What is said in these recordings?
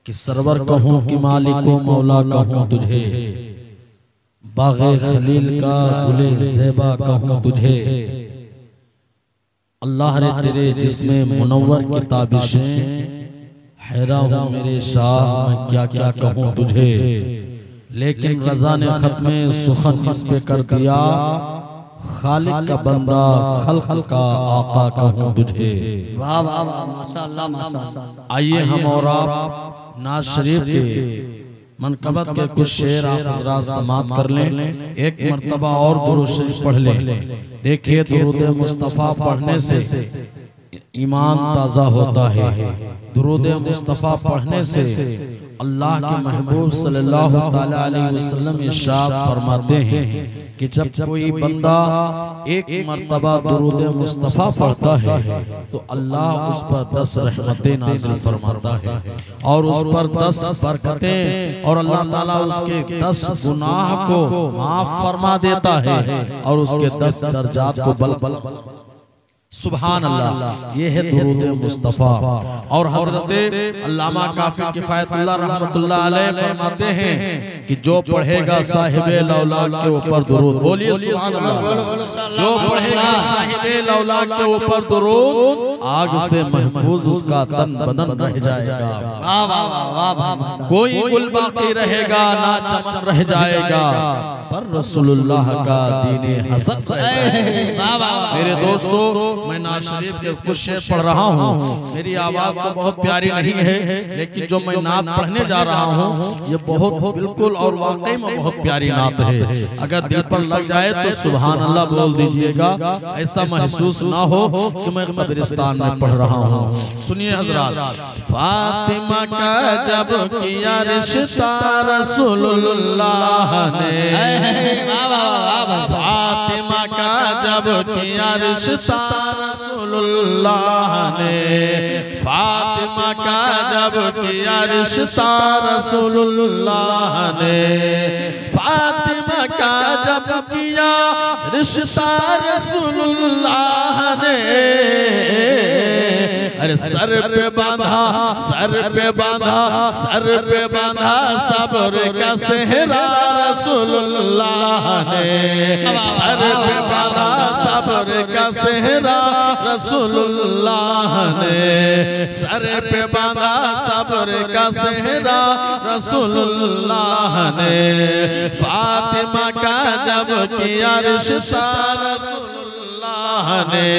कि सरवर कहूँ कि मालिको मौला कहूँ तुझे, बाग़े खलील का गुले ज़ेबा कहूँ तुझे। अल्लाह रे तेरे जिस्मे मुनव्वर की ताबिशें, हैरान हूँ मेरे शाह मैं क्या क्या कहूँ तुझे। लेकिन रज़ा ने ख़त्मे सुखन इस पे कर दिया, खालिक का बंदा खल्क़ का आका कहूँ तुझे। वाह वाह वाह, माशाअल्लाह माशाअल्लाह। आइए हम और आप नाज शरीफ के मनकबत के कुछ शेर आप हज़रात समात कर लें। एक मर्तबा और दुरूद शरीफ पढ़ लें। देखिए दुरूद मुस्तफ़ा पढ़ने से ईमान ताज़ा होता है। दुरूद मुस्तफ़ा पढ़ने से अल्लाह के महबूब सल्लल्लाहु तआला अलैहि वसल्लम इरशाद फरमाते हैं कि जब कोई बंदा एक मर्तबा दुरूद मुस्तफ़ा पढ़ता है तो अल्लाह उस पर 10 रहमतें नाज़िल फरमाता है और उस पर 10 बरकतें, और अल्लाह ताला उसके 10 गुनाह को माफ फरमा देता है और उसके 10 दर्जात को बल सुभान अल्लाह। ये है दुरूद मुस्तफ़ा। और हज़रत अल्लामा काफ़ी किफ़ायतुल्लाह रहमतुल्लाह अलैह फरमाते हैं कि जो पढ़ेगा साहिबे लौलाक के ऊपर दुरूद, बोलिए सुभान अल्लाह, जो पढ़ेगा साहिबे लौलाक के ऊपर दुरूद, आग से महफूज उसका तन बदन रह जाएगा। वाह वाह वाह वाह। कोई गुल बाकी रहेगा ना चमन रह जाएगा, पर रसूलुल्लाह का दीने हसन रहेगा। मेरे दोस्तों, मैं नाज शरीफ के कुछ शेर पढ़ रहा हूँ। मेरी आवाज तो बहुत प्यारी नहीं है, लेकिन जो मैं नात पढ़ने जा रहा हूँ ये बहुत बिल्कुल और वाकई में बहुत प्यारी नात है। अगर दिल पर लग जाए तो सुभान अल्लाह बोल दीजिएगा, ऐसा महसूस ना हो कि मैं कब्रिस्तान में पढ़ रहा हूँ। सुनिए हजरात। फातिमा का जब किया रिश्ता रसूलुल्लाह ने, फातिमा का जब किया रिश्ता रसूलुल्लाह ने, फातिमा का जब किया रिश्ता रसूलुल्लाह ने, फातिमा का जब किया रिश्ता रसूलुल्लाह ने, अरे सर पे बांधा, सर पे बांधा, सर पे बांधा सब्र का सेहरा रसूलुल्लाह ने, सर पे बांधा सब्र का सेहरा रसूलुल्लाह ने, सर पे बांधा सब्र का सेहरा रसूलुल्लाह ने, फातिमा का जब किया रिश्ता रसूलुल्लाह ने,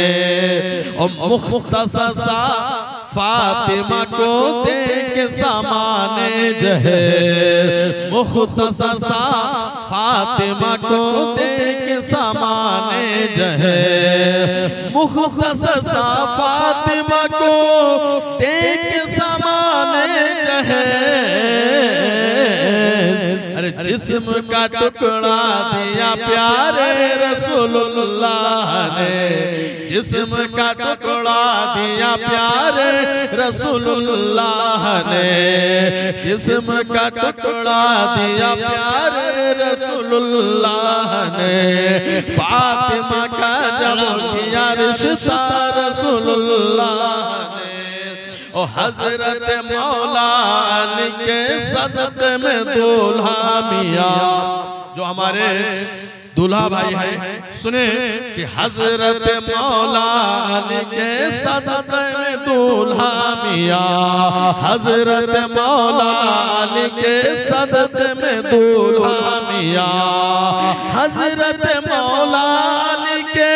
और मुख्तसर सा फातिमा को दे के सामाने जहेज, मुख्तसर सा फातिमा को दे के सामाने जहेज, मुख्तसर सा फातिमा को दे के सामाने जहेज। अरे जिस्म का टुकड़ा दिया प्यारे रसूलुल्लाह ने, जिस्म का टुकड़ा दिया प्यारे रसूलुल्लाह ने, जिस्म का टुकड़ा दिया प्यारे रसूलुल्लाह ने, फातिमा का जब किया रिश्ता रसूलुल्लाह ने, ओ हजरत मौला अली के सदक़े में दूल्हा मियां, जो हमारे दूल्हा भाई है, सुने कि हजरत मौला अली के सदक़े में दूल्हा मियां, हजरत मौला अली के सदक़े में दूल्हा मियां, हजरत मौला अली के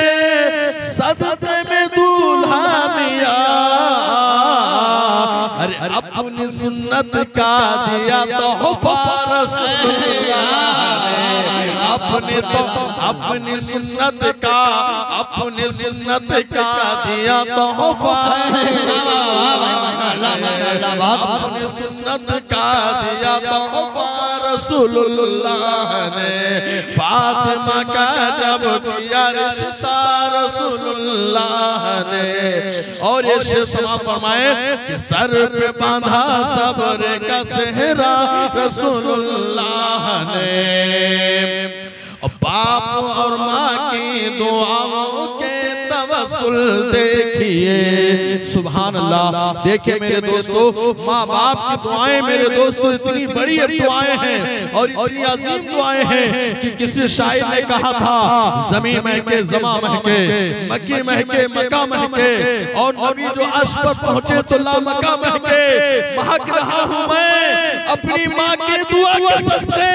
सदक़े में दूल्हा मियां। अरे अपनी सुन्नत का दिया तोहफा रसूलुल्लाह ने, अपने तो अपनी सुन्नत का, अपनी सुन्नत का दिया तोहफा, अपनी सुन्नत का दिया तोहफा रसूलुल्लाह ने, फातिमा का जब किया रिश्ता रसूलुल्लाह ने। और ये शेर समा फरमाए कि सर पे बांधा सब्र का सेहरा रसूलुल्लाह ने, बाप और माँ की दुआओं के तवस्सुल तवस्सुल देखिए। सुभान अल्लाह। देखिए मेरे दोस्तों, माँ बाप की दुआएं मेरे दोस्तों इतनी बड़ी दुआएं हैं और इतनी अजीम दुआएं हैं कि किसी शायर ने कहा था, ज़मीन महके ज़मा महके, मक्की महके मक्का महके, और नबी जो अर्श पर पहुंचे तो ला मक्का महके। महक रहा हूं मैं अपनी माँ की दुआ के सदके,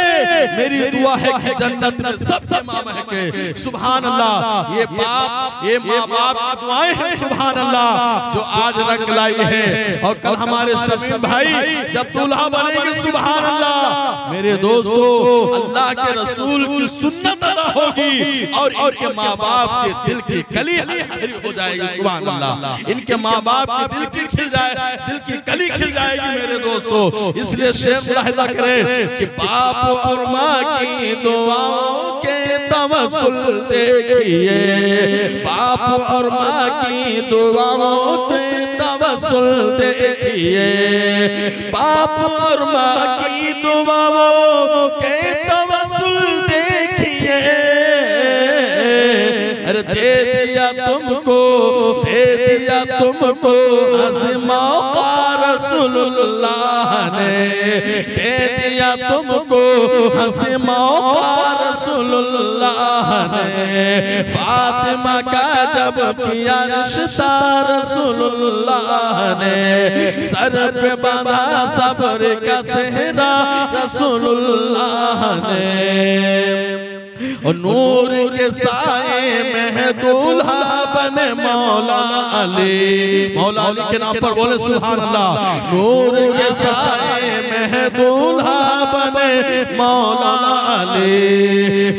मेरी दुआ है कि जन्नत में सबसे माँ महके। सुभान अल्लाह। ये बाप, ये माँ बाप की दुआएं हैं सुभान अल्लाह, जो आज रंग लाई है। और कल हमारे शमीम भाई जब दूल्हा बनेंगे सुभान अल्लाह, मेरे दोस्तों अल्लाह के रसूल की सुन्नत अदा होगी और इनके माँ बाप के दिल की कली हरी हो जाएगी सुभान अल्लाह। इनके माँ बाप के दिल की दिल की कली खिल जाएगी मेरे दोस्तों। इसलिए शेर मुलाहिजा करें कि बाप और माँ की दुआओं के तवस्सुल देखिए, बाप और माँ की दुआओं के तवस्सुल देखिए, बाप और माँ की दुआओं के तवस्सुल देखिए। अरे दे दिया तुमको, दे दिया तुमको मौका रसूलुल्लाह ने, दे दिया तुमको हंसी मौका रसूलुल्लाह ने। फातिमा का जब किया रिश्ता रसूलुल्लाह ने, सर पे बांधा सब्र का सेहरा रसूलुल्लाह ने। और नूर के साए में दूल्हा बने मौला अली, मौला अली के नाम पर बोले सुभान अल्लाह। नूर के साए में दूल्हा बने मौला अली,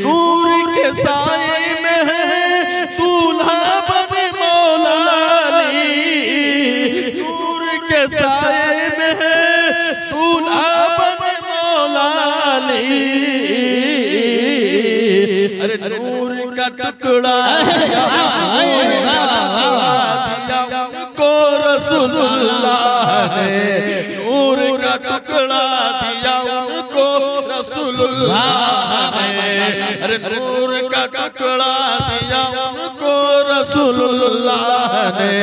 नूर के साए में दूल्हा बने मौला अली, नूर के साए में दूल्हा बने मौला अली। अरे नूर का टुकड़ा दिया उनको रसूलुल्लाह ने, नूर का टुकड़ा दिया उनको रसूलुल्लाह ने। अरे नूर का टुकड़ा दिया उनको रसूलुल्लाह ने।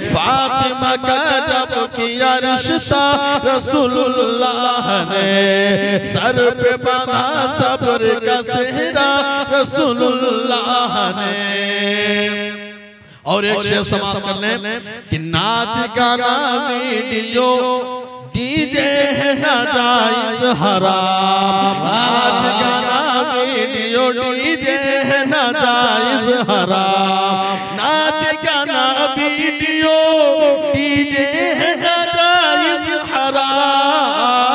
फातिमा का जब किया रिश्ता रसूलुल्लाह ने, सर पे बांधा सब्र का सेहरा रसूलुल्लाह ने। और एक शेर समाप्त कर लें कि नाच गाना वीडियो डीजे है नाजायज हराम, नाच गाना वीडियो डीजे है नाजायज हराम, नाच गाना वीडियो डीजे है नाजायज हराम।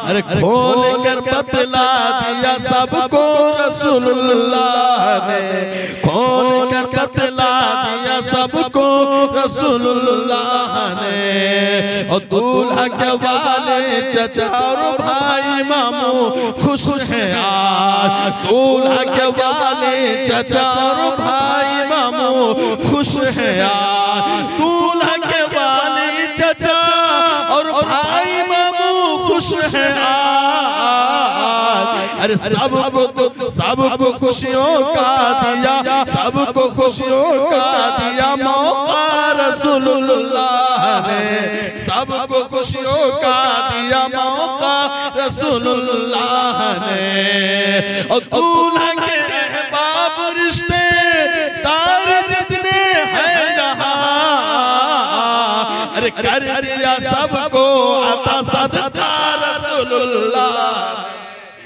अरे खोल कर बतला दिया सबको रसूलुल्लाह ने, खोल कर बतला दिया सबको रसूलुल्लाह ने। और दूल्हा के वाले चचा और भाई मामू खुश हैं आज, दूल्हा के वाले चचा और भाई मामू खुश हैं आज, दूल्हा के वाले चचा और भाई मामू खुश हैं आज। अरे सबको खुशियों का दिया, सबको खुशियों का दिया मौका रसूलुल्लाह ने, सबको खुशियों का दिया मौका रसूलुल्लाह ने। और दूल्हा के अहबाब रिश्ते तार जितने हैं यहाँ, अरे कर दिया सबको अता सदका रसूलुल्लाह,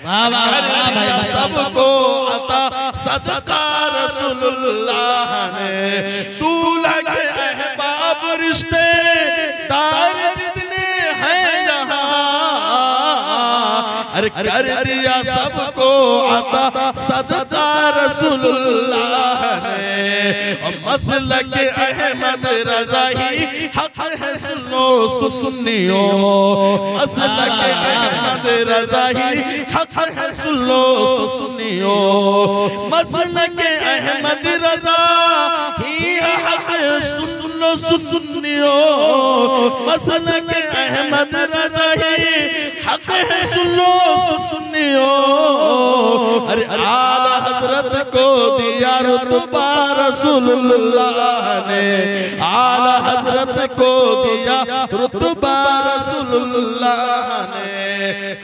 कर दिया सबको अता सदका रसूलुल्लाह ने। दूल्हा के अहबाब रिश्ते तार जितने हैं यहाँ, अरे कर दिया सबको अता सदका रसूलुल्लाह ने। और मसलक अहमद रज़ा ही हक है सुनो सुन्नियो, मसलक अहमद रज़ा ही हक है सुनो सुन्नियो, मसलक अहमद रज़ा ही हक सुनो सुन्नियो, मसलक अहमद रज़ा ही हक है सुनो सुन्नियो। अरे आला हजरत को दिया रुतबा रसूलुल्लाह ने, आला हजरत को दिया रुतबा रसूलुल्लाह ने,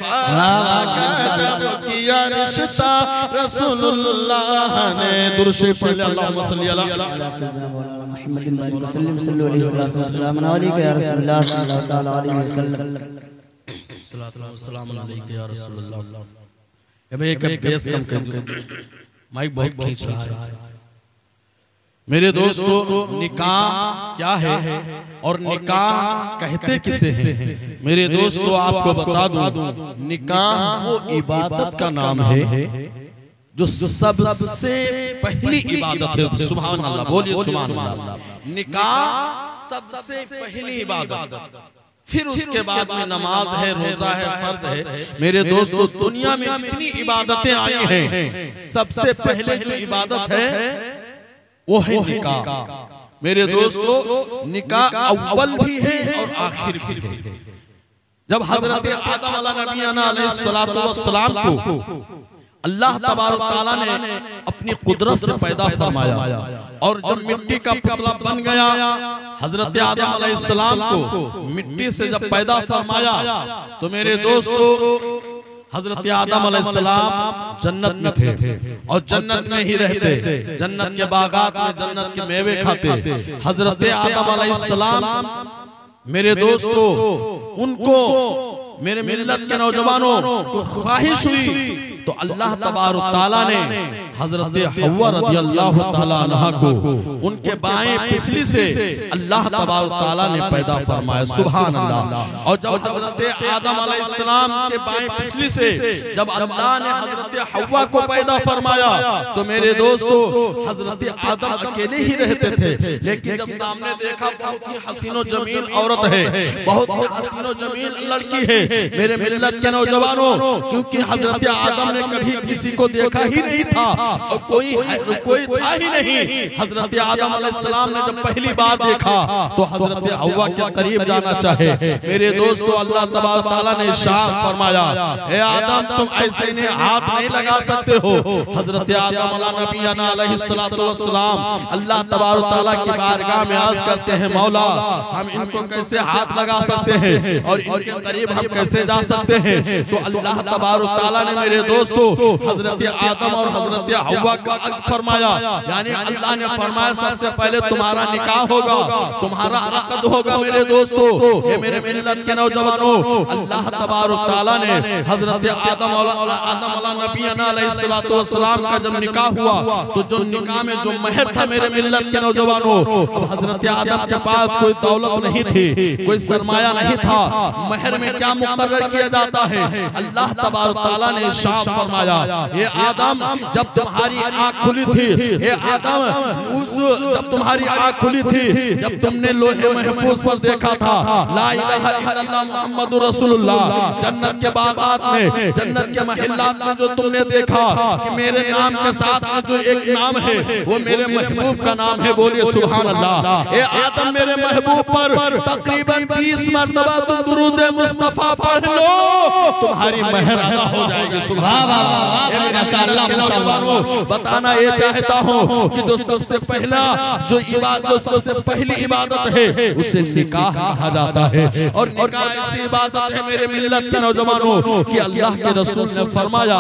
फातिमा का जब किया रिश्ता रसूलुल्लाह ने। दुरूद पढ़ ले अल्लाहुम्मा सल्ली अला मुहम्मदिन वसल्लम सल्लल्लाहु अलैहि वसल्लम अलैहि या रसूलुल्लाह सल्लल्लाहु तआला अलैहि वसल्लम सलाम अलैहि या रसूलुल्लाह। अब एक बेस कम कर दो, माइक बहुत खींच रहा है। मेरे दोस्तों, निकाह क्या है और निकाह कहते किसे हैं? मेरे दोस्तों, आपको बता दूं, निकाह वो इबादत का नाम है जो सबसे पहली इबादत है। सुभान अल्लाह, बोलिए सुभान अल्लाह। निकाह सबसे पहली इबादत, फिर उसके बाद में नमाज है, रोजा है, फर्ज है। मेरे दोस्तों, दुनिया में जितनी इबादतें आई हैं, सबसे पहले जो इबादत है वो है निकाह। मेरे दोस्तों, निकाह अव्वल भी है और आखिर भी है। जब हजरत आदम अलैहिस्सलाम को अल्लाह तबारक तआला ने अपनी कुदरत से पैदा फरमाया और जब मिट्टी का पुतला बन गया, हजरत आदम अलैहिस्सलाम को मिट्टी से जब पैदा फरमाया, तो मेरे दोस्तों, हजरत आदम अलैहिस्सलाम जन्नत में थे और जन्नत में ही रहते, जन्नत के बागात में जन्नत के मेवे खाते। हजरत आदम अलैहिस्सलाम, मेरे दोस्तों, उनको मेरे मिल्लत के नौजवानों को ख्वाहिश हुई, तो अल्लाह तबारक तआला ने हजरत हव्वा रदियल्लाहु तआला अन्हा को उनके बाएं पिछली से अल्लाह तबारक तआला ने पैदा फरमाया। सुभान अल्लाह। और जब हजरत आदम अलैहिस्सलाम के बाएं पिछली से जब अल्लाह ने हजरत हव्वा को पैदा फरमाया, तो मेरे दोस्तों, हजरत आदम अकेले ही रहते थे, लेकिन जब सामने देखा बहुत ही हसीनो जमील औरत है, बहुत ही हसीनो जमील लड़की है। मेरे मिल्लत के नौजवानों, क्योंकि हजरत आदम ने कभी किसी को देखा ही नहीं था और कोई था ही नहीं। हजरत आदम अलैहिस्सलाम ने जब पहली बार देखा तो हजरत हव्वा के करीब जाना चाहे। मेरे दोस्तों, अल्लाह तबारक तआला ने इरशाद फरमाया, हे आदम, तुम ऐसे इन्हें हाथ नहीं लगा सकते हो। हजरत आदम नबीना अलैहिस्सलातु वस्सलाम अल्लाह तबारक तआला की बारगाह में अर्ज करते हैं, मौला, हम इनको कैसे हाथ लगा सकते हैं और इनके करीब हम कैसे जा सकते हैं? तो अल्लाह तबारक तआला ने मेरे दोस्तों हजरत आदम और हजरत हव्वा का अक़्द फरमाया, यानी अल्लाह ने फरमाया सबसे पहले तुम्हारा निकाह होगा, तुम्हारा अक़्द होगा। मेरे दोस्तों, ये मेरे मिल्लत के नौजवानों, अल्लाह तबारक तआला ने हजरत आदम नबीना अलैहिस्सलातु वस्सलाम का जब निकाह हुआ, तो जो निकाह में जो महर था, मेरे मिल्लत के नौजवानों, अब हजरत आदम के पास कोई दौलत नहीं थी, कोई सरमाया नहीं था। महर में क्या मुकर्रर किया जाता है? अल्लाह तबारक तआला ने इरशाद फरमाया, ये आदम, जब तुम्हारी आँख खुली थी, ये आदम, जब तुम्हारी आँख खुली थी, जब तुमने लोहे महफूज पर देखा था ला इलाहा इल्लल्लाह मुहम्मदुर रसूलुल्लाह, जन्नत के बागात में, जन्नत के महल्लात में जो तुमने देखा कि मेरे नाम के साथ में जो एक नाम है वो मेरे महबूब का नाम है, बोलिए सुभान अल्लाह। ये आदम, मेरे महबूब पर तकरीबन 20 मरतबा तुम दुरूद मुस्तफा पढ़ लो, तुम्हारी महर अदा हो जाएगी। सुभान अल्लाह। माशाअल्लाह। बताना ये चाहता हूँ कि जो सबसे पहला जो इबादत, सबसे पहली इबादत है, उसे निकाह कहा जाता है। और निकाह ऐसी इबादत है मेरे मिल्लत के नौजवानों कि अल्लाह के रसूल ने फरमाया,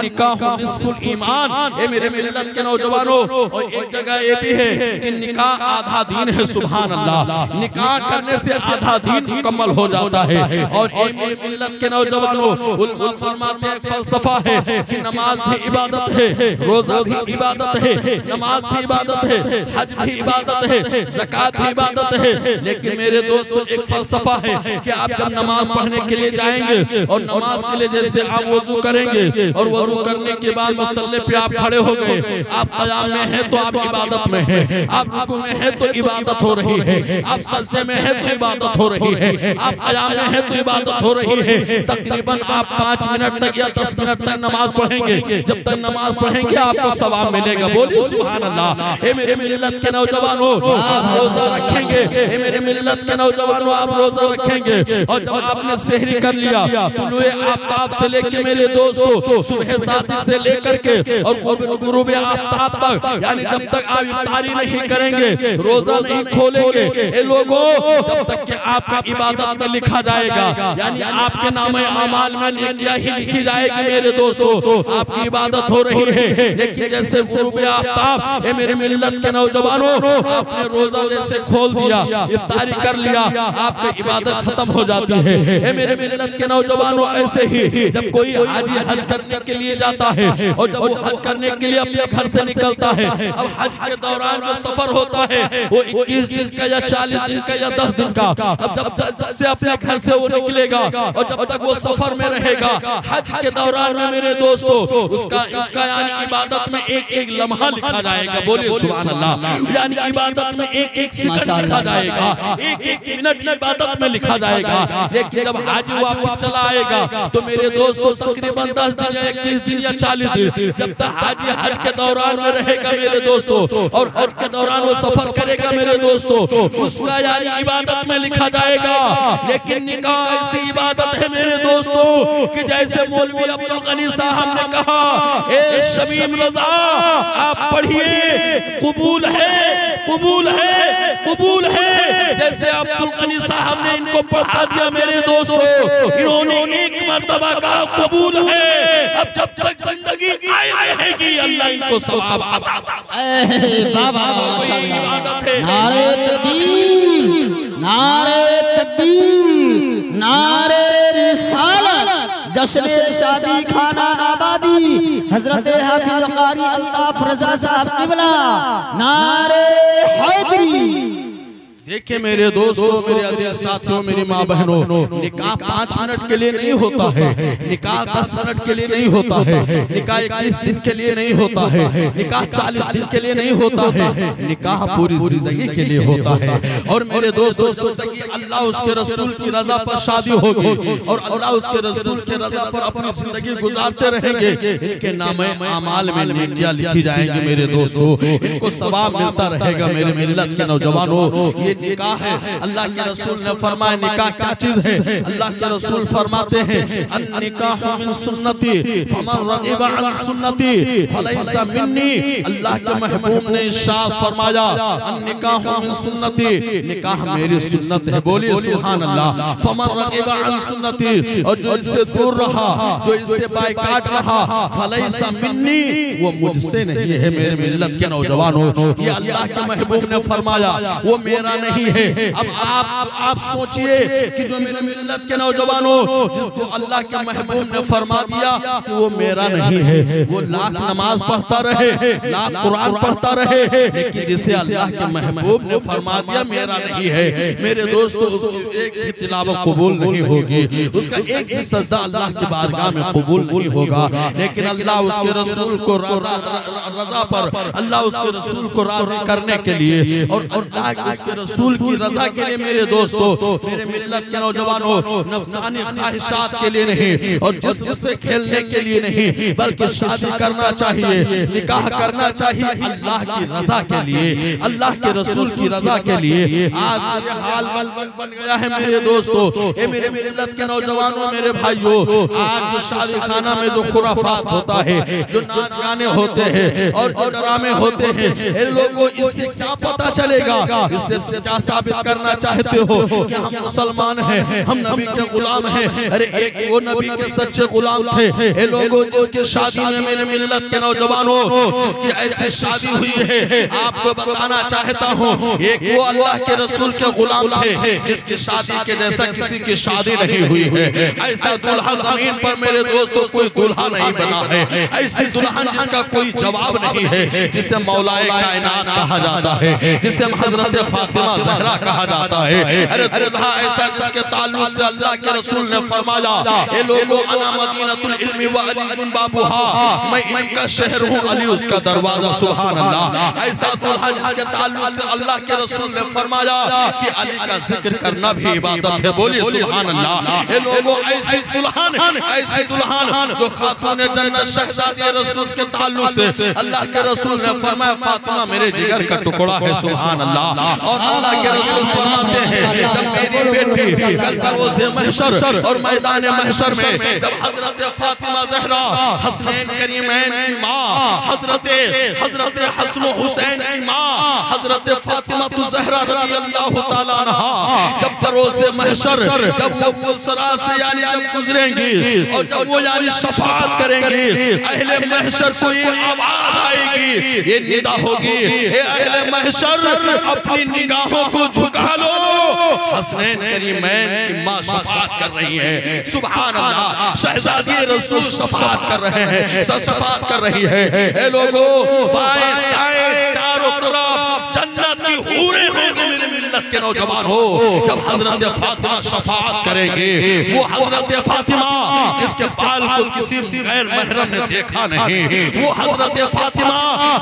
निकाह निस्फुल ईमान। ये मेरे मिल्लत के नौजवानों, और एक जगह ये भी है कि निकाह आधा दीन है। सुभान अल्लाह। निकाह करने से आधा दीन मुकम्मल हो जाता है। और ये मेरे मिल्लत के नौजवानों, उलमा फरमाते हैं फलसफा है कि नमाज भी इबादत है, रोजा भी इबादत है, नमाज भी इबादत है, हज भी इबादत है, ज़कात भी इबादत है। लेकिन मेरे दोस्तों, एक फलसफा है कि आप जब नमाज पढ़ने के लिए जाएंगे और नमाज के लिए जैसे आप वजू करेंगे और वजू करने के बाद मसल्ले पे आप खड़े हो गए, आप क़याम में हैं तो आप इबादत में हैं, आप रुकू में हैं तो इबादत हो रही है, आप सजदे में हैं तो इबादत हो रही है, आप क़याम में हैं तो इबादत इबादत हो रही है, तकरीबन आप 5 मिनट तक या 10 मिनट तक नमाज पढ़ेंगे, जब तक नमाज पढ़ेंगे आपको सवाब मिलेगा। बोलिए सुभान अल्लाह। ए मेरे मिल्लत के नौजवानों, आप रोजा रखेंगे, ए मेरे मिल्लत के नौजवानों आप रोजा रखेंगे, और जब आपने सहरी कर लिया, तुलुए आफ्ताब से लेके मेरे दोस्तों सुबह 7 से लेकर के और गुरूब आफ्ताब तक, यानी जब तक आप इफ्तारी नहीं करेंगे, रोजा नहीं खोलेंगे, ए लोगों, जब तक कि आपका इबादत में लिखा जाएगा, यानी आपके नामे अमाल में नेकियां ही लिखी जाएगी। मेरे दोस्तों, आपकी इबादत हो रही है, लेकिन जैसे गुरूब आफ्ताब, ए मेरे मिल्लत के नौजवानों, आपने रोजा जैसे खोल दिया, इफ्तारी कर लिया, आपकी इबादत खत्म हो जाती है। ए मेरे मिल्लत के नौजवानों, ऐसे ही जब कोई हाजी हज करने के लिए जाता है, और जब वो हज करने के लिए अपने घर से निकलता है, अब हज के दौरान जो सफर होता है वो 21 दिन का या 40 दिन का या 10 दिन का, अब जब तक से अपने घर से वो निकलेगा और जब तक वो सफर में रहेगा, हज के दौरान में मेरे दोस्तों उसका यानी इबादत में एक एक लम्हा लिखा जाएगा। बोलिए सुभान अल्लाह। यानी इबादत में एक एक सेकंड लिखा जाएगा, एक एक मिनट इबादत में लिखा जाएगा। लेकिन जब हाजी वापस चला आएगा तो मेरे दोस्तों तकरीबन 10 दिन या 21 दिन या 40 दिन, जब तक हाजी हज के दौरान में रहेगा मेरे दोस्तों, और हज के दौरान वो सफर करेगा मेरे दोस्तों, उसका यानी इबादत में लिखा जाएगा। लेकिन निकाह ऐसी इबादत है मेरे दोस्तों कि जैसे मौलवी अब्दुल गनी साहब ने कहा, ए शमीम रजा आप पढ़िए, कबूल है, कबूल है, कबूल है। जैसे अब्दुल गनी साहब ने इनको पढ़ा दिया मेरे दोस्तों, इन्होंने एक मर्तबा कहा कबूल है। अब जब तक जिंदगी रहेगी अल्लाह इनको सवाब अता नारे तकबीर, नारे तकबीर, नारे रिसालत, जश्न शादी खाना आबादी, हजरत हाफिज कारी अल्ताफ रजा साहब किबला, नारे हैदरी। देखिए मेरे दोस्तों, मेरे अजीज साथियों, मेरी माँ बहनों, निकाह 5 मिनट के लिए नहीं होता है, निकाह 10 मिनट के लिए नहीं होता है, निकाह 21 दिन के लिए नहीं होता है, निकाह 40 दिन के लिए नहीं होता है, निकाह पूरी जिंदगी के लिए होता है। और मेरे दोस्तों, जब तक अल्लाह उसके रसूल की रजा पर शादी होगी और अल्लाह उसके रसूल की रजा पर अपनी जिंदगी गुजारते रहेंगे, इनके नामे अमाल में नेकियां लिखी जाएंगी मेरे दोस्तों, इनको सवाब मिलता रहेगा। मेरे मिल्लत के नौजवानों, ये निकाह है। अल्लाह के रसूल ने फरमाया निकाह क्या चीज है। अल्लाह के रसूल फरमाते हैं अन निकाह मिन सुन्नती फमन रगिबा अन सुन्नती फलैसा मिन्नी। अल्लाह के महबूब ने इरशाद फरमाया अन निकाह मिन सुन्नती, निकाह मेरी सुन्नत है। बोलिए सुभान अल्लाह। फमन रगिबा अन सुन्नती, और जो इससे दूर रहा, जो इससे बायकाट रहा, फलैसा मिन्नी, वो मुझसे नहीं है। मेरे मिल्लत के नौजवानों, ये अल्लाह के महबूब ने फरमाया, वो मेरा नहीं है। अब आप सोचिए कि जो मेरे मिल्लत के नौजवानों, जिसको अल्लाह के महबूब ने फरमा दिया कि वो मेरा नहीं है, वो लाख नमाज पढ़ता रहे, लाख कुरान पढ़ता रहे, लेकिन जिसे अल्लाह के महबूब ने फरमा दिया मेरा नहीं है, मेरे दोस्तों, उसकी एक भी तिलावत कबूल नहीं होगी, उसका एक भी सजदा अल्लाह की बारगाह में कबूल नहीं होगा। लेकिन अल्लाह उसके रसूल को रजा पर, अल्लाह उसके रसूल को राजी करने के लिए और अल्लाह उसके रसूल की रजा के लिए मेरे दोस्तों, मेरे मिल्लत के नौजवानों, नफ्सानी ख्वाहिशात के लिए नहीं और जिस्म से खेलने के लिए नहीं, बल्कि शादी करना चाहिए, निकाह करना चाहिए अल्लाह की रजा के लिए, अल्लाह के रसूल की रजा के लिए। आज ये हाल बन गया है मेरे दोस्तों, ये मेरे मिल्लत के नौजवानों, मेरे भाइयों, आज जो शादी खाना में जो खुराफात होता है, जो नाच गाने होते हैं और जो ड्रामे होते हैं, इन लोगों इससे क्या पता चलेगा, इससे क्या साबित करना चाहते हो कि हम मुसलमान हैं, हम नबी के गुलाम हैं। अरे एक वो नबी के सच्चे गुलाम थे, ये लोगों जिसकी शादी में मेरे मिल्लत के नौजवानों, जिसकी ऐसी शादी हुई है, आपको बताना चाहता हूँ, एक वो अल्लाह के रसूल के गुलाम थे जिसकी शादी के जैसा किसी की शादी नहीं हुई है। ऐसा दुल्हा जमीन पर मेरे दोस्तों कोई दुल्हा नहीं बना है, ऐसी दुल्हन जिसका कोई जवाब नहीं है, जिसे मौलाए कायनात कहा जाता है, जिसे हजरत फातिमा फातिमा ज़हरा कहा जाता है। अरे दुल्हा ऐसा जिसके ताल्लुक से अल्लाह के रसूल ने फरमाया, ए लोगों अना मदीनतुल इल्मी व अली बाबूहा, मैं इनका शहर हूँ, अली उसका दरवाजा। सुभान अल्लाह। ऐसा दुल्हा जिसके ताल्लुक से अल्लाह के रसूल ने फरमाया कि अली का जिक्र करना भी इबादत है। बोलिए सुभान अल्लाह। ए लोगों ऐसी दुल्हन जो खातून जन्नत शहजादी रसूल के ताल्लुक से अल्लाह के रसूल ने फरमाया फातिमा मेरे जिगर का टुकड़ा है। सुभान अल्लाह। और अल्लाह के रसूल फरमाते हैं जब मेरी बेटी कल रोज़े महशर और मैदान महशर में जब हजरत फातिमा ज़हरा हसनैन करीमैन की माँ हजरत हसन हुसैन की माँ हजरत फातिमा ज़हरा रज़ी अल्लाह ताला अन्हा जब रोज़े महशर जब वो पुलसरा से यानी जब गुजरेंगी और जब वो यानी शफाअत करेंगी, अहले महशर को ये आवाज आएगी, ये निदा होगी, ए अहले महशर अपनी निगाहों को झुका लो, हसनैन करीमैन की माँ शफाअत कर रही है। सुभान अल्लाह। शहजादी रसूल शफाअत कर रहे हैं, शफाअत कर रही है। ए लोगों बाएं दाएं चारों तरफ जन्नत की हूरें होंगी मेरे मिल्लत के नौजवान हो। जब हजरत फातिमा शफाअत करेंगे, वो हजरत फातिमा जिसके बाल को किसी गैर महरम ने देखा नहीं, वो हजरत फातिमा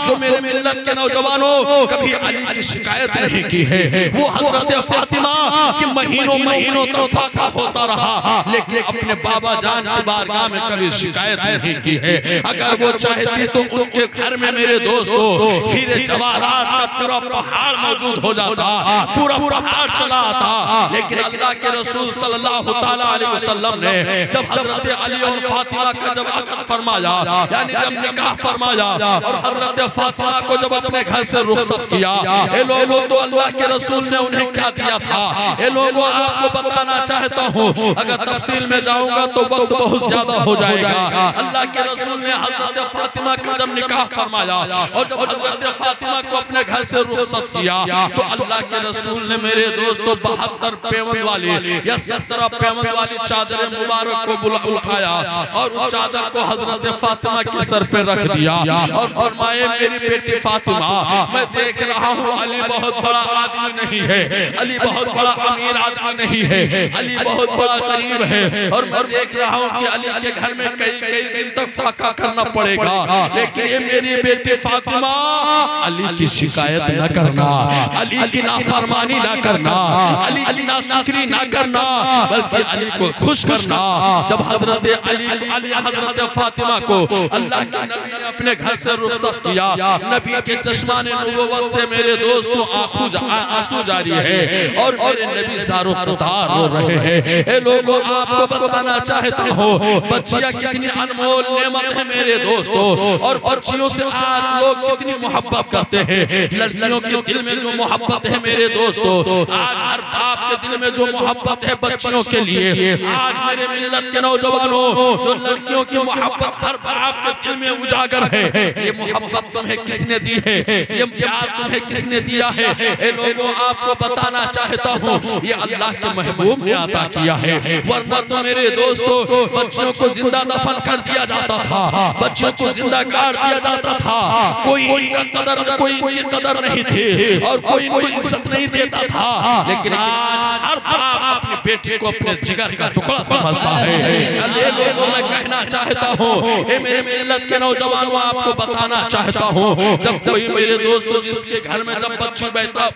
जो मेरे मिल्लत के नौजवानों कभी अली की शिकायत नहीं की है, वो हजरत फातिमा कि महीनों महीनों तक फाका होता रहा लेकिन अपने बाबा जान की बारगाह में कभी शिकायत नहीं की है। अगर वो चाहती तो उनके घर में मेरे दोस्तों हीरे जवाहरात का पूरा पहाड़ मौजूद हो जाता, पूरा पहाड़ चला आता। लेकिन अल्लाह के रसूल सल्लल्लाहु ताला अलैहि वसल्लम ने जब हजरत अली और फातिमा का जब अक़द फरमाया यानी जब निकाह फरमाया और हजरत फातिमा को जब अपने घर से रुखसत किया, ए लोगों तो अल्लाह के रसूल ने उन्हें क्या दिया था। ए लोगों आपको बताना चाहता हूँ, अगर तफसील में जाऊंगा तो वक्त बहुत ज्यादा हो जाएगा। अल्लाह के रसूल ने हजरत फातिमा का जब निकाह फरमाया और जब हजरत फातिमा को अपने घर से रुखसत किया तो अल्लाह के रसूल ने मेरे दोस्तों 72 पेवंद वाली या 17 पेवंद वाली चादर मुबारक को उठाया और उस चादर को हजरत फातिमा के सर पे रख दिया और फरमाए मेरी बेटी फातिमा, मैं देख रहा हूँ अली बहुत बड़ा आदमी नहीं है, अली बहुत बड़ा अमीर आदमी नहीं है, अली बहुत बड़ा गरीब है और मैं देख रहा हूँ कि अली के घर में कई दिन तक फाका करना पड़ेगा, लेकिन ये मेरी बेटी फातिमा अली की शिकायत न करना, अली की नाफरमानी न करना, अली की नाशुक्री न करना, बल्कि अली को खुश करना। जब हजरत अली हजरत फातिमा को अल्लाह के नबी ने अपने घर से रुखसत किया, नबी के चश्माने नबुव्वत से मेरे दोस्तों आंसू जारी है और मेरे नबी ज़ारो तार रो रहे हैं। ए लोगों आपको बताना चाहता हूँ बच्चियाँ कितनी अनमोल नेमत है मेरे दोस्तों और बच्चियों से आज लोग कितनी मोहब्बत करते हैं। लड़कियों के दिल में जो मोहब्बत है मेरे दोस्तों, आज हर बाप के दिल में जो मोहब्बत है बच्चियों के लिए, आज मेरे मिल्लत के नौजवानों जो लड़कियों की मोहब्बत हर बाप के दिल में उजागर है, ये मोहब्बत तुम्हें किसने दी है, ये प्यार तुम्हें किसने दिया है। ए लोगों आपको बताना चाहता हूँ ये अल्लाह के महबूब ने अता किया है, वरना तो मेरे दोस्तों बच्चियों को जिंदा दफन कर दिया जाता था, बच्चियों को जिंदा काट दिया जाता था, कोई इनकी कदर नहीं थी और कोई इनको इज्जत नहीं देता था। लेकिन आज हर बाप अपनी बेटी को अपने जिगर का टुकड़ा समझता है। ये लोगों मैं कहना चाहता हूँ, ये मेरे मिल्लत के नौजवानों आपको बताना चाहता हूँ, जब कोई मेरे दोस्तों जिसके घर में जब बच्ची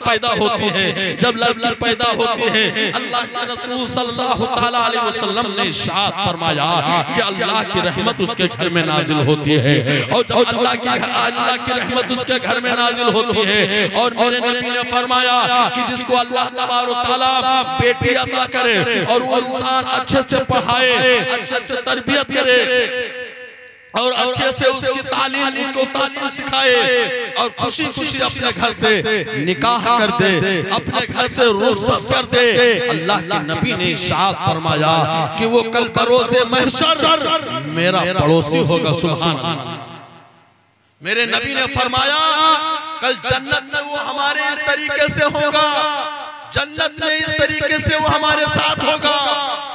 पैदा होती है, जब लड़की पैदा होती है, अल्लाह के रसूल सल्लल्लाहु ताला अलैहि वसल्लम ने इरशाद फरमाया कि अल्लाह की रहमत उसके घर में नाजिल होती है और जब अल्लाह की रहमत उसके घर में नाजिल होती है और मेरे नबी ने फरमाया कि जिसको अल्लाह तबारक तआला बेटी अता करे और वो इंसान अच्छे से पढ़ाए, अच्छे से तरबियत करे और अच्छे से उसकी तालीम सिखाए और खुशी खुशी अपने घर से निकाह कर दे, अपने घर से रुखसत कर दे। अल्लाह के नबी ने इरशाद फरमाया कि वो कल बरोज़े महशर मेरा पड़ोसी होगा। सुभान अल्लाह। मेरे नबी ने फरमाया कल जन्नत में वो हमारे इस तरीके से होगा, जन्नत में इस तरीके से वो हमारे साथ होगा।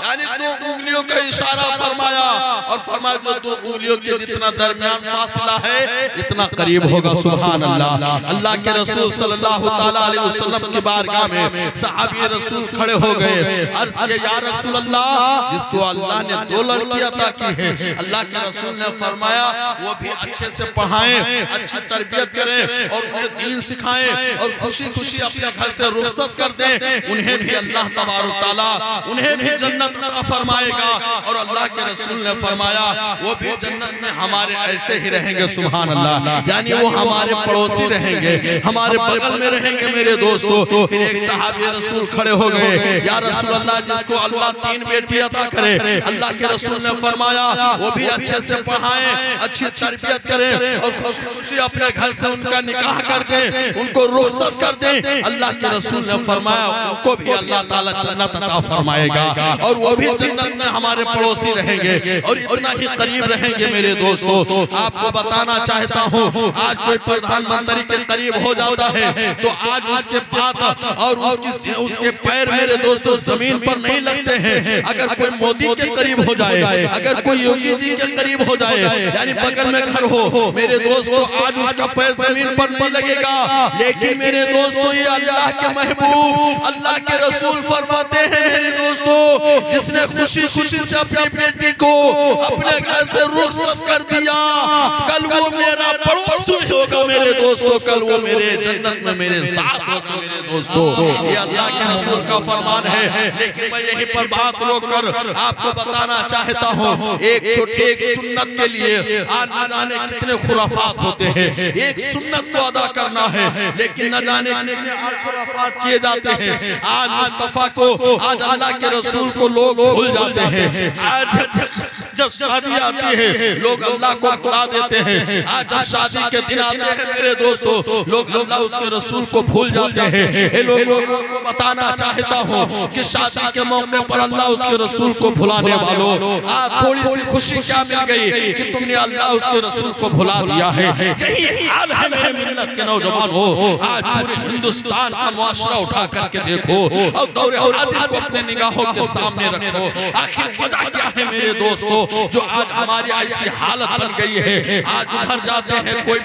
यानी 2 उंगलियों का इशारा फरमाया और फरमाया जो 2 उंगलियों के जितना दरमियान फासला है इतना करीब होगा। सुभान अल्लाह। अल्लाह के रसूल सल्लल्लाहु ताला अलैहि वसल्लम की बारगाह में सहाबी रसूल खड़े हो गए। अर्ज किया या रसूल अल्लाह, जिसको अल्लाह ने 2 लड़कियां अता की है, अल्लाह के रसूल ने फरमाया वो भी अच्छे से पढ़ाएं, अच्छी तरबियत करें और उन्हें दीन सिखाएं और खुशी खुशी अपने घर से रुखसत कर दें। उन्हें भी अल्लाह तबारक तआला उन्हें भी जन्नत अता फरमाएगा। और अल्लाह के रसूल ने फरमाया वो भी जन्नत में हमारे ऐसे ही रहेंगे। सुभान अल्लाह। यानी वो हमारे पड़ोसी रहेंगे, हमारे बगल में रहेंगे। मेरे दोस्तों, फिर एक सहाबी रसूल खड़े हो गए, या रसूल अल्लाह, जिसको अल्लाह 3 बेटी अता करे, अल्लाह के रसूल ने फरमाया वो भी अच्छे से पढ़ाएं, अच्छी तरबियत करें और खुशी अपने घर से उनका निकाह कर दें, उनको रुखसत कर दें। अल्लाह के रसूल ने फरमाया उनको भी अल्लाह ताला जन्नत अता फरमाएगा और वो भी जन्नत में हमारे पड़ोसी रहेंगे और इतना ही करीब रहेंगे। मेरे दोस्तों, आपको बताना चाहता हूँ, आज कोई प्रधानमंत्री के करीब हो जाता है तो आज उसके हाथ और उसके पैर मेरे दोस्तों जमीन पर नहीं लगते हैं। अगर कोई मोदी के करीब हो जाए, अगर कोई योगी जी के करीब हो जाए, यानी बगल में घर हो, मेरे दोस्तों आज उसका पैर जमीन पर नहीं लगेगा। लेकिन मेरे दोस्तों, ये अल्लाह के महबूब अल्लाह के रसूल फरमाते हैं मेरे दोस्तों, जिसने खुशी खुशी से अपनी बेटी को अपने घर से रुखसत कर दिया, कल वो मेरा पड़ोसी होगा। मेरे दोस्तों, कल वो मेरे जन्नत में मेरे साथ होगा। मेरे दोस्तों, ये अल्लाह के रसूल का फरमान है। लेकिन मैं यहीं पर बात रोककर आपको बताना चाहता हूँ, एक छोटी सुन्नत के लिए आज न जाने कितने खुराफात होते हैं। एक सुन्नत को अदा करना है लेकिन न जाने कितने खुराफात किए जाते हैं। आज मुस्तफा को, आज अल्लाह के रसूल को लोग भूल जाते हैं। आज जब शादी आती है लोग अल्लाह को भुला देते हैं। आज जब शादी के दिन आते हैं मेरे दोस्तों, लोग अल्लाह उसके रसूल को भूल जाते हैं। ये लोगों को बताना चाहता हूँ कि शादी के मौके पर अल्लाह उसके रसूल को भुलाने वालों, आज थोड़ी सी खुशी क्या मिल गई कि तुमने अल्लाह उसके रसूल को भुला दिया है। यही हाल है मेरे मिल्लत के नौजवान हो। आज पूरे हिंदुस्तान का मुआशरा उठा करके देखो और दौरे हाजिर को अपने निगाहों के सामने रखो। आखिर वजह क्या है मेरे दोस्तों जो आज हमारी ऐसी हालत बन गई है। आज उधर जाते हैं कोई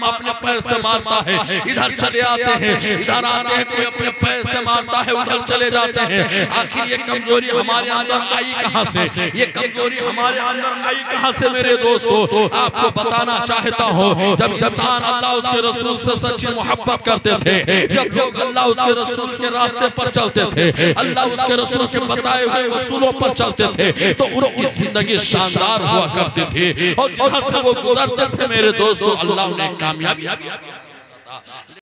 अपने पैर से मारता है, इधर चले आते हैं, इधर आते हैं कोई अपने पैर से मारता है, उधर चले जाते हैं। आखिर ये कमजोरी हमारे अंदर आई कहां से? ये कमजोरी हमारे अंदर आई कहां से? मेरे दोस्तों, आपको बताना चाहता हूं, जब इंसान अल्लाह उसके रसूल से सच्ची मोहब्बत करते थे, जब लोग अल्लाह उसके रसूल के रास्ते पर चलते थे, अल्लाह उसके रसूल के बताए हुए उसूलों पर चलते थे, तो उनकी जिंदगी शानदार हुआ करती थी और जहां से वो गुजरते थे मेरे दोस्तों, अल्लाह उन्हें कामयाबी